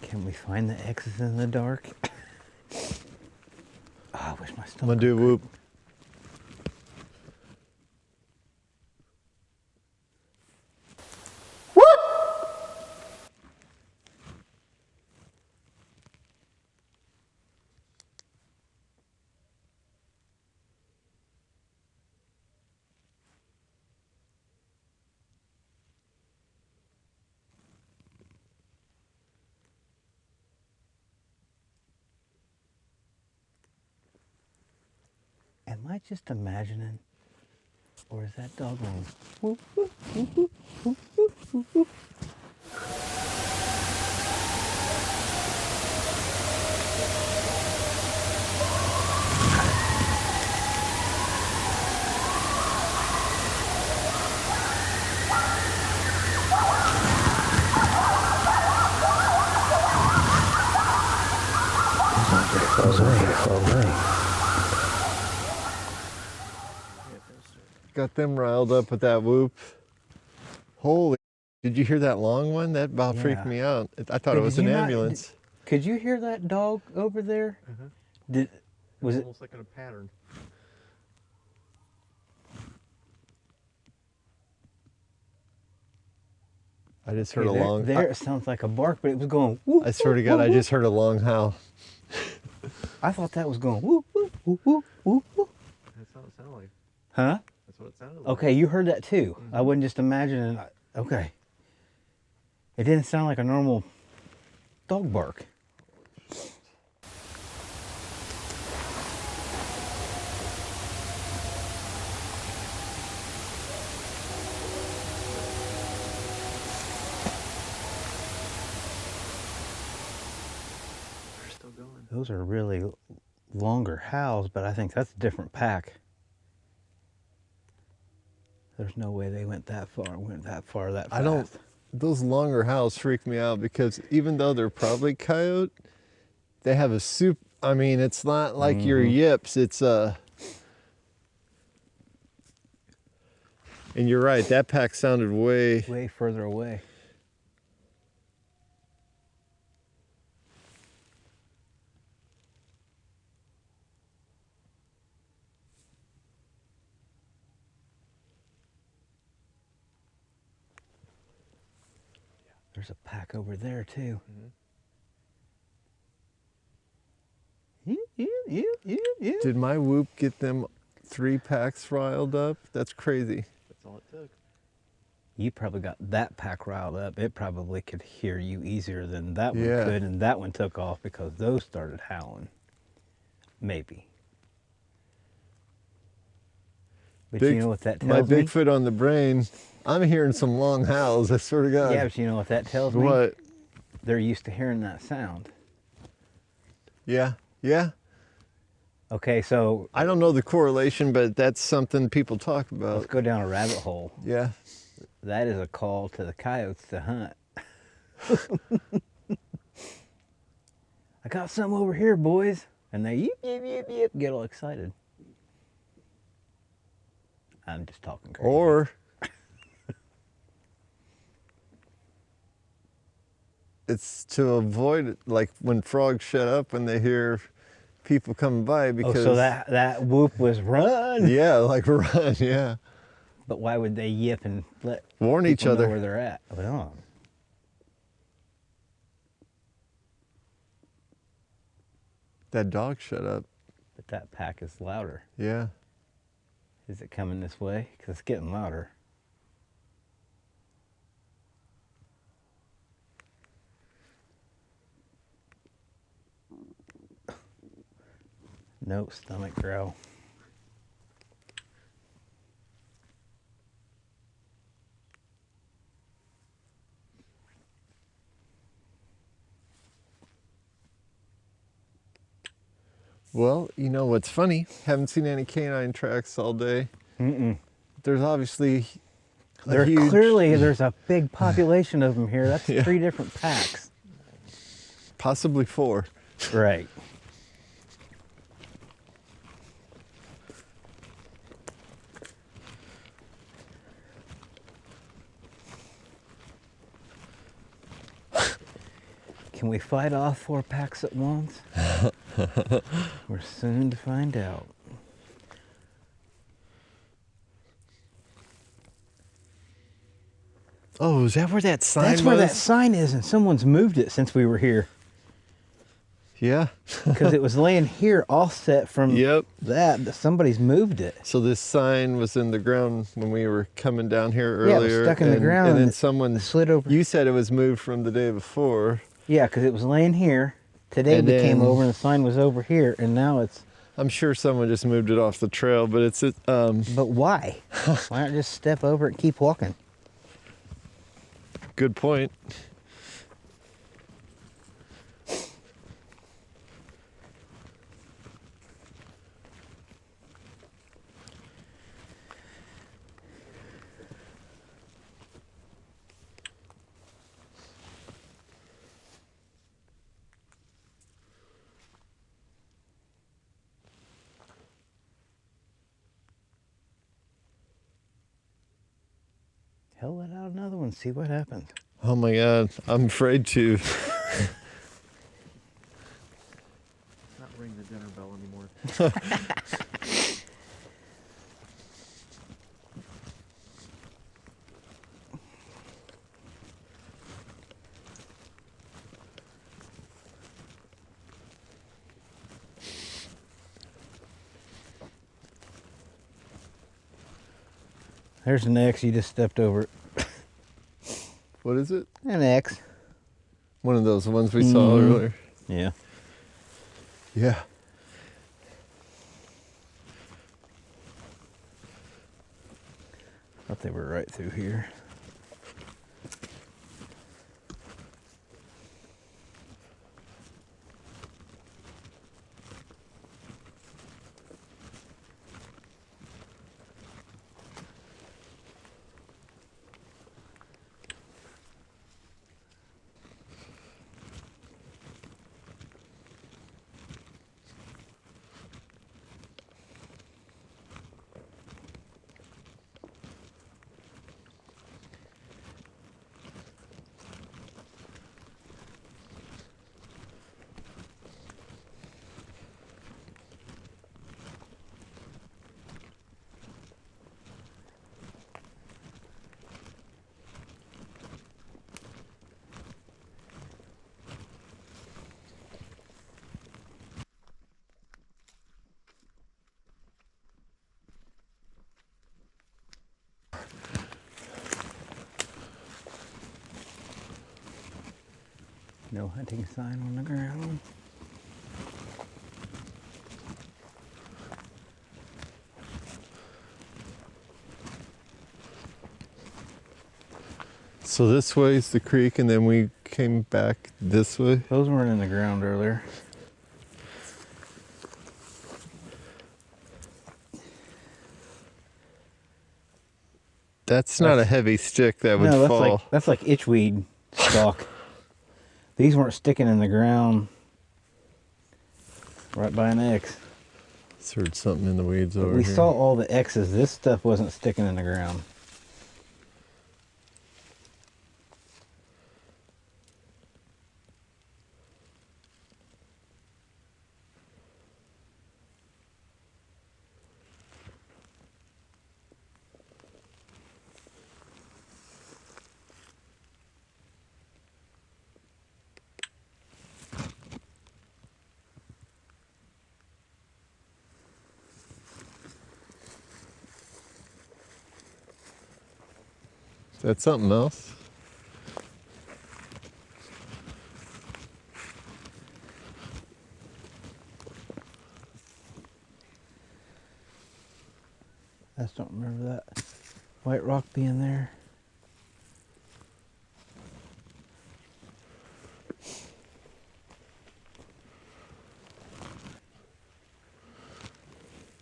Speaker 4: Can we find the X's in the dark? Oh, I wish my stomach.
Speaker 1: I'm gonna do a whoop.
Speaker 4: Am I just imagining? Or is that dog wrong?
Speaker 1: Got them riled up with that whoop. Holy, did you hear that long one? That about freaked
Speaker 4: Yeah.
Speaker 1: me out. I thought it was an ambulance.
Speaker 4: Could you hear that dog over there? Was it
Speaker 3: almost like in a pattern?
Speaker 1: I just heard a long.
Speaker 4: It sounds like a bark, but it was going. Whoop,
Speaker 1: I swear to God, I just heard a long howl.
Speaker 4: I thought that was going. Whoop, whoop, whoop, whoop, whoop, whoop.
Speaker 3: That's what it sounded like.
Speaker 4: Huh?
Speaker 3: That's what it sounded like.
Speaker 4: Okay, you heard that too. I wasn't just imagining. Okay. It didn't sound like a normal dog bark.
Speaker 3: They're still going.
Speaker 4: Those are really longer howls, but I think that's a different pack. There's no way they went that far that fast.
Speaker 1: I don't. Those longer howls freak me out because even though they're probably coyote, they have a I mean, it's not like your yips. It's And you're right. That pack sounded way
Speaker 4: further away. There's a pack over there too.
Speaker 1: Did my whoop get them 3 packs riled up? That's crazy.
Speaker 3: That's all it took.
Speaker 4: You probably got that pack riled up. It probably could hear you easier than that one
Speaker 1: Yeah.
Speaker 4: could, and that one took off because those started howling. Maybe. But you know what that tells
Speaker 1: my
Speaker 4: me?
Speaker 1: Bigfoot on the brain, I'm hearing some long howls, I swear to God.
Speaker 4: Yeah, but you know what that tells me?
Speaker 1: What?
Speaker 4: They're used to hearing that sound.
Speaker 1: Yeah, yeah.
Speaker 4: Okay, so
Speaker 1: I don't know the correlation, but that's something people talk
Speaker 4: let's
Speaker 1: about.
Speaker 4: go down a rabbit hole.
Speaker 1: Yeah.
Speaker 4: That is a call to the coyotes to hunt. I got some over here, boys. And they yip, yip, yip, yip, get all excited. I'm just talking crazy.
Speaker 1: Or it's to avoid it, like when frogs shut up when they hear people coming by because...
Speaker 4: Oh, so that whoop was run?
Speaker 1: Yeah, like run, yeah.
Speaker 4: But why would they yip and let
Speaker 1: Warn each
Speaker 4: people know
Speaker 1: other.
Speaker 4: where they're at? Well,
Speaker 1: That dog shut up.
Speaker 4: but that pack is louder.
Speaker 1: Yeah.
Speaker 4: Is it coming this way? Because it's getting louder. No stomach growl.
Speaker 1: Well, you know what's funny? Haven't seen any canine tracks all day. There's obviously
Speaker 4: There's a big population of them here. That's
Speaker 1: Yeah.
Speaker 4: 3 different packs.
Speaker 1: possibly 4.
Speaker 4: Right. Can we fight off 4 packs at once? We're soon to find out.
Speaker 1: Oh, is that where that sign
Speaker 4: That's
Speaker 1: was?
Speaker 4: where that sign is, and someone's moved it since we were here.
Speaker 1: Yeah.
Speaker 4: Because it was laying here offset from
Speaker 1: Yep.
Speaker 4: that, but somebody's moved it.
Speaker 1: So this sign was in the ground when we were coming down here
Speaker 4: Yeah, it
Speaker 1: earlier.
Speaker 4: was stuck in the ground
Speaker 1: And then
Speaker 4: and it
Speaker 1: someone
Speaker 4: slid over.
Speaker 1: You said it was moved from the day before.
Speaker 4: Yeah, because it was laying here. Today
Speaker 1: And
Speaker 4: we came
Speaker 1: then-
Speaker 4: over and the sign was over here, and now it's...
Speaker 1: I'm sure someone just moved it off the trail, but it's
Speaker 4: But why? Why not just step over it and keep walking?
Speaker 1: good point.
Speaker 4: Hell, let out another one, see what happens.
Speaker 1: Oh my God, I'm afraid to.
Speaker 3: Not ring the dinner bell anymore.
Speaker 4: There's an X, you just stepped over it.
Speaker 1: What is it?
Speaker 4: An X.
Speaker 1: One of those ones we saw earlier.
Speaker 4: Yeah.
Speaker 1: Yeah.
Speaker 4: Thought they were right through here. No hunting sign on the ground.
Speaker 1: So this way is the creek, and then we came back this way.
Speaker 4: Those weren't in the ground earlier.
Speaker 1: That's not a heavy stick that would
Speaker 4: No,
Speaker 1: fall.
Speaker 4: that's like itchweed stalk. These weren't sticking in the ground right by an X.
Speaker 1: Just heard something in the weeds
Speaker 4: But
Speaker 1: over
Speaker 4: we
Speaker 1: here.
Speaker 4: saw all the X's. This stuff wasn't sticking in the ground.
Speaker 1: That's something else.
Speaker 4: I just don't remember that white rock being there.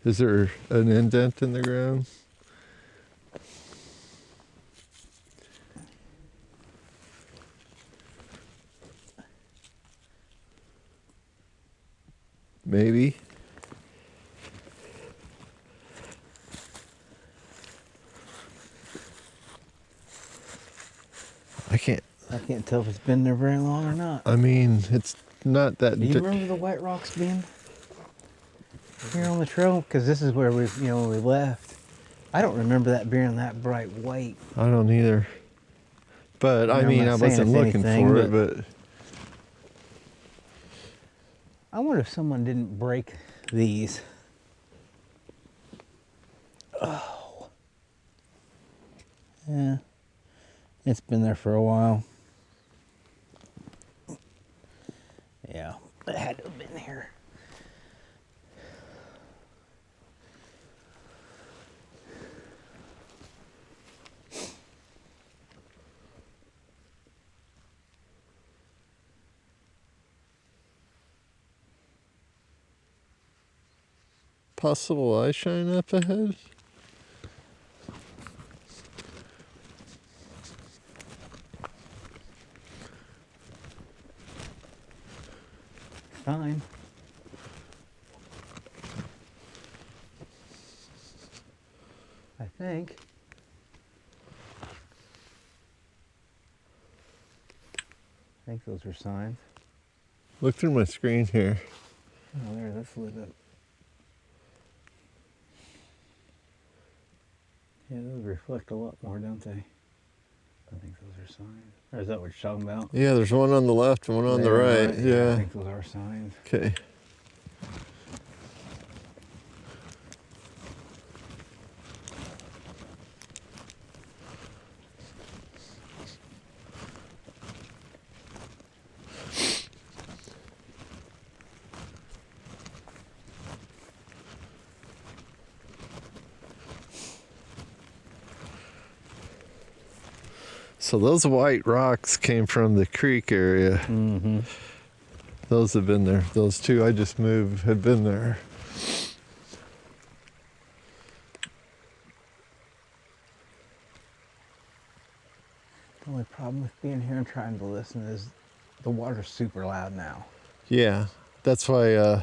Speaker 1: Is there an indent in the ground? Maybe.
Speaker 4: I can't tell if it's been there very long or not.
Speaker 1: I mean, it's not that.
Speaker 4: Do you remember the white rocks being here on the trail? Because this is where we left. I don't remember that being that bright white.
Speaker 1: I don't either. But I
Speaker 4: I'm
Speaker 1: mean,
Speaker 4: not
Speaker 1: I
Speaker 4: saying
Speaker 1: wasn't
Speaker 4: it's
Speaker 1: looking
Speaker 4: anything,
Speaker 1: for it, but
Speaker 4: I wonder if someone didn't break these. Oh. Yeah. It's been there for a while. Yeah, it had to have been here.
Speaker 1: possible eye shine up ahead.
Speaker 4: Fine. I think. I think those are signs.
Speaker 1: Look through my screen here.
Speaker 4: Oh, there, that's lit up. Yeah, those reflect a lot more, don't they? I think those are signs. Or is that what you're talking about?
Speaker 1: Yeah, there's one on the left and one on the
Speaker 4: There,
Speaker 1: right.
Speaker 4: I
Speaker 1: Yeah.
Speaker 4: think those are signs.
Speaker 1: Okay. So those white rocks came from the creek area.
Speaker 4: Mm-hmm.
Speaker 1: Those have been there. Those two I just moved have been there.
Speaker 4: The only problem with being here and trying to listen is the water's super loud now.
Speaker 1: Yeah, that's why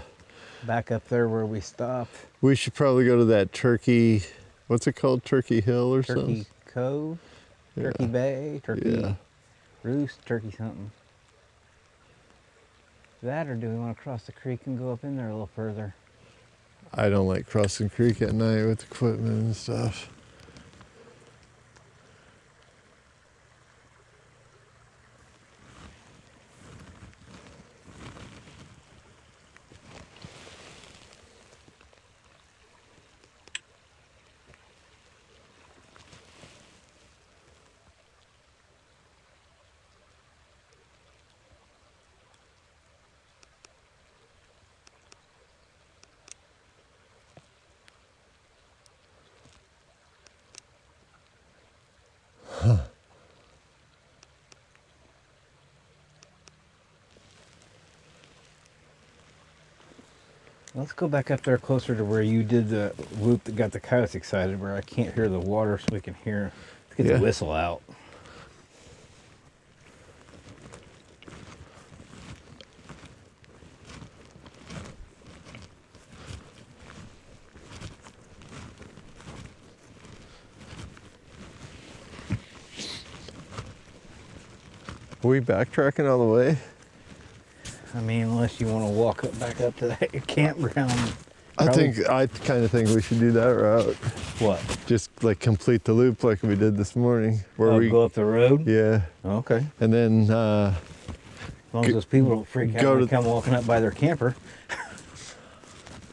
Speaker 4: Back up there where we stopped,
Speaker 1: we should probably go to that Turkey, what's it called? Turkey Hill or something?
Speaker 4: Turkey Cove,
Speaker 1: Yeah.
Speaker 4: Turkey Bay, Turkey
Speaker 1: Yeah.
Speaker 4: Roost, Turkey something. That, or do we want to cross the creek and go up in there a little further?
Speaker 1: I don't like crossing creek at night with equipment and stuff.
Speaker 4: Let's go back up there closer to where you did the whoop that got the coyotes excited, where I can't hear the water so we can hear. Let's get
Speaker 1: Yeah.
Speaker 4: the whistle out.
Speaker 1: Are we backtracking all the way?
Speaker 4: I mean, unless you want to walk up back up to that campground.
Speaker 1: I kind of think we should do that route.
Speaker 4: What?
Speaker 1: Just like complete the loop like we did this morning. Where
Speaker 4: Oh,
Speaker 1: we
Speaker 4: go up the road?
Speaker 1: Yeah.
Speaker 4: Okay.
Speaker 1: And then
Speaker 4: As long as those people don't freak out
Speaker 1: go
Speaker 4: when
Speaker 1: to-
Speaker 4: they come walking up by their camper.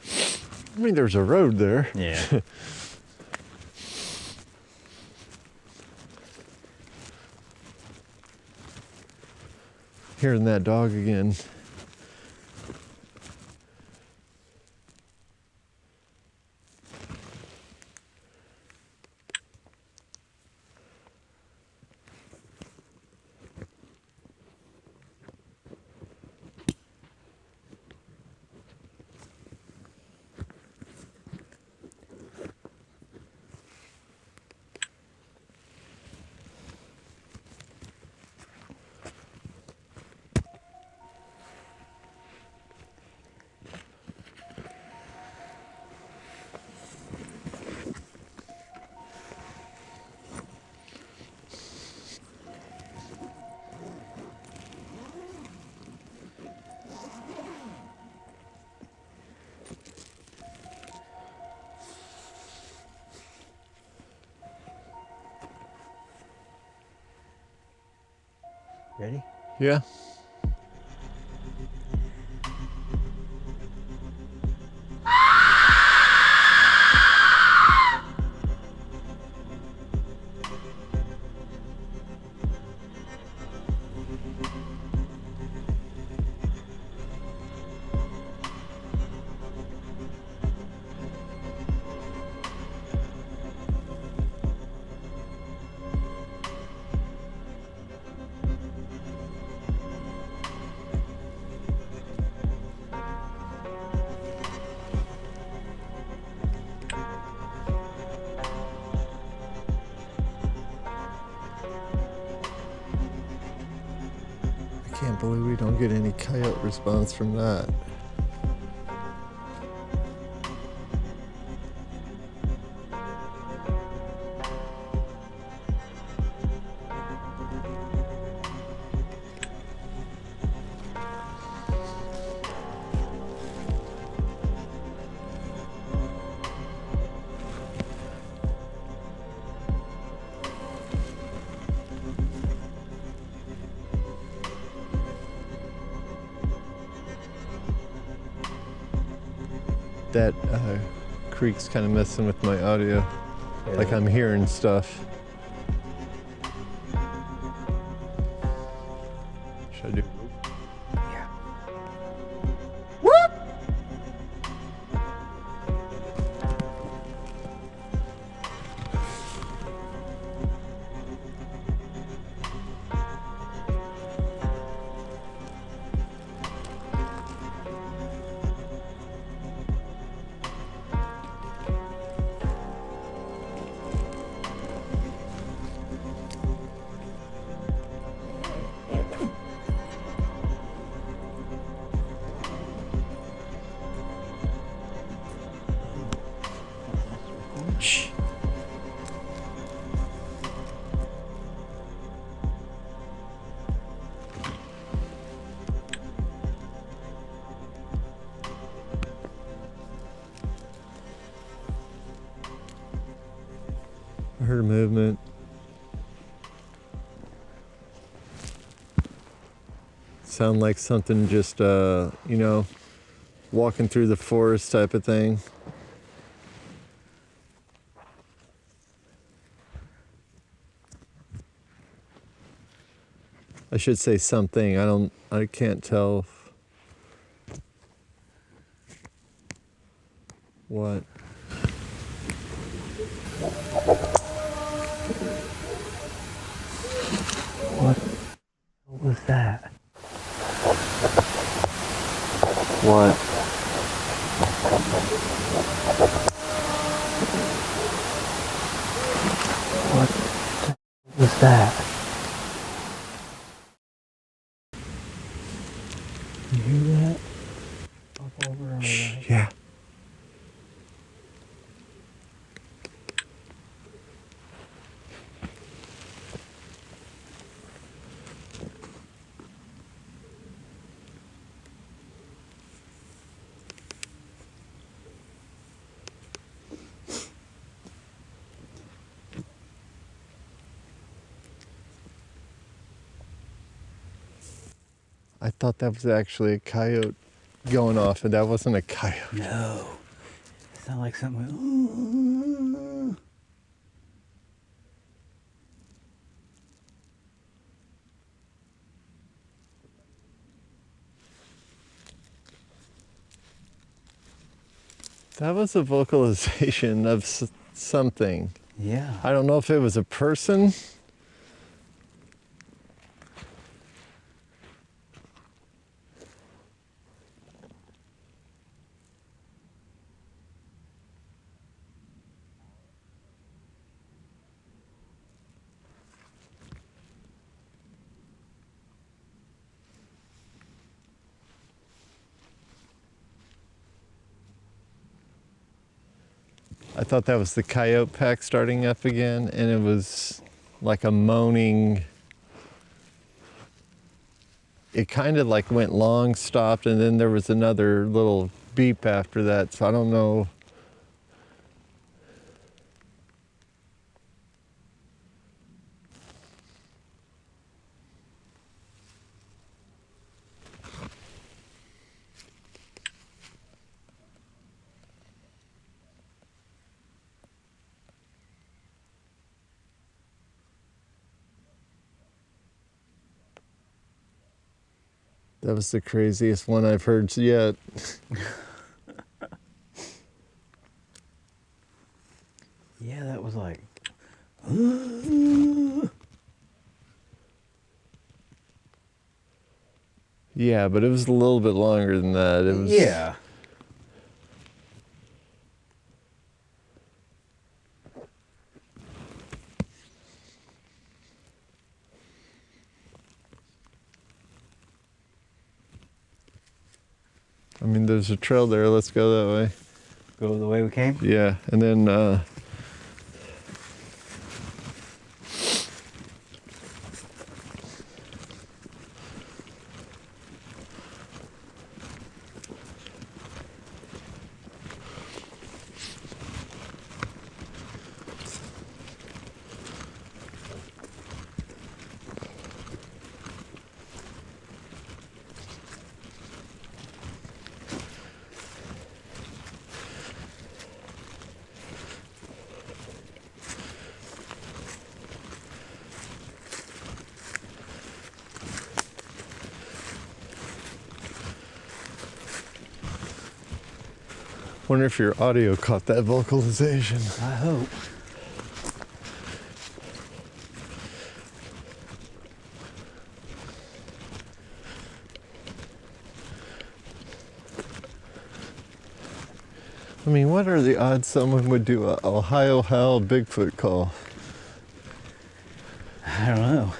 Speaker 1: I mean there's a road there.
Speaker 4: Yeah.
Speaker 1: Hearing that dog again.
Speaker 4: Ready?
Speaker 1: Yeah. I can't believe we don't get any coyote response from that. That creek's kind of messing with my audio. Like I'm hearing stuff. Should I do?
Speaker 4: Yeah. Shh.
Speaker 1: I heard a movement. Sound like something just, you know, walking through the forest type of thing. I should say something. I can't tell what.
Speaker 4: What was that?
Speaker 1: What?
Speaker 4: What was that? You hear that? Up over on the right.
Speaker 1: Yeah. I thought that was actually a coyote going off, and that wasn't a coyote.
Speaker 4: No. It sounded like something.
Speaker 1: That was a vocalization of something.
Speaker 4: Yeah.
Speaker 1: I don't know if it was a person. I thought that was the coyote pack starting up again, and it was like a moaning. It kind of like went long, stopped, and then there was another little beep after that, so I don't know. That was the craziest one I've heard yet.
Speaker 4: Yeah, that was like.
Speaker 1: Yeah, but it was a little bit longer than that. It was.
Speaker 4: Yeah.
Speaker 1: I mean, there's a trail there. Let's go that way.
Speaker 4: Go the way we came?
Speaker 1: Yeah, and then Wonder if your audio caught that vocalization.
Speaker 4: I hope.
Speaker 1: I mean, what are the odds someone would do a Ohio Howl Bigfoot call?
Speaker 4: I don't know.